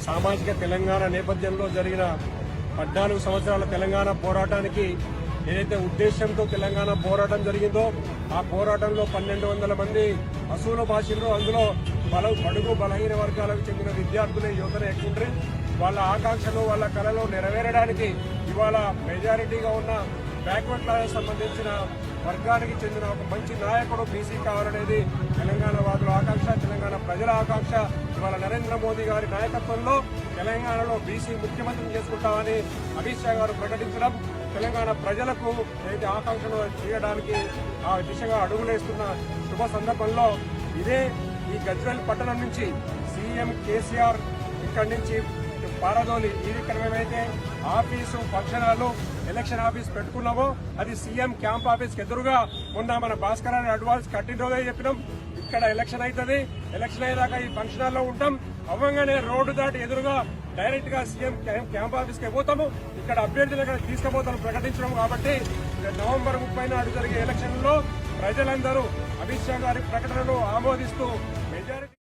సామాజిక తెలంగాణ నేపథ్యంలో జరిగిన 14 సంవత్సరాల తెలంగాణ పోరాటానికి ఏదైతే ఉద్దేశంతో తెలంగాణ పోరాటం జరిగిందో ఆ పోరాటంలో 1200 మంది అసూలు భాషలు, అందులో బడుగు బలహీన వర్గాలకు చెందిన విద్యార్థులే యువతనే ఎక్కుండ్రి. వాళ్ళ ఆకాంక్షలు వాళ్ళ కళలు నెరవేరడానికి ఇవాళ మెజారిటీగా ఉన్న బ్యాక్వర్డ్ క్లాసెస్ సంబంధించిన వర్గానికి చెందిన ఒక మంచి నాయకుడు బీసీ కావాలనేది తెలంగాణ వాదుల ఆకాంక్ష, తెలంగాణ ప్రజల ఆకాంక్ష. ఇవాళ నరేంద్ర మోదీ గారి నాయకత్వంలో తెలంగాణలో బీసీ ముఖ్యమంత్రిని చేసుకుంటామని అమిత్ షా గారు ప్రకటించడం తెలంగాణ ప్రజలకు ఏదైతే ఆకాంక్షలు చేయడానికి ఆ దిశగా అడుగులేస్తున్న శుభ సందర్భంలో ఇదే ఈ గజ్వేల్ పట్టణం నుంచి సీఎం కేసీఆర్ ఇక్కడి నుంచి పారదోలి ఇక్కడ మేమైతే office function hall election office పెట్టుకున్నామో అది సీఎం క్యాంప్ ఆఫీస్ కి ఎదురుగా మొన్న మన భాస్కర్ అని అడ్వాన్స్ కట్టిన రోజే చెప్పినాం. ఇక్కడ ఎలక్షన్ అవుతుంది, ఎలక్షన్ అయ్యేదాకా ఈ ఫంక్షన్ హాల్లో ఉంటాం. అవ్వగానే రోడ్డు దాటి ఎదురుగా డైరెక్ట్ గా సీఎం క్యాంప్ ఆఫీస్ కి పోతాము. ఇక్కడ అభ్యర్థులు ఇక్కడ తీసుకుపోతాము ప్రకటించడం. కాబట్టి నవంబర్ 30 నాడు జరిగే ఎలక్షన్ లో ప్రజలందరూ అమిత్ షా గారి ప్రకటనను ఆమోదిస్తూ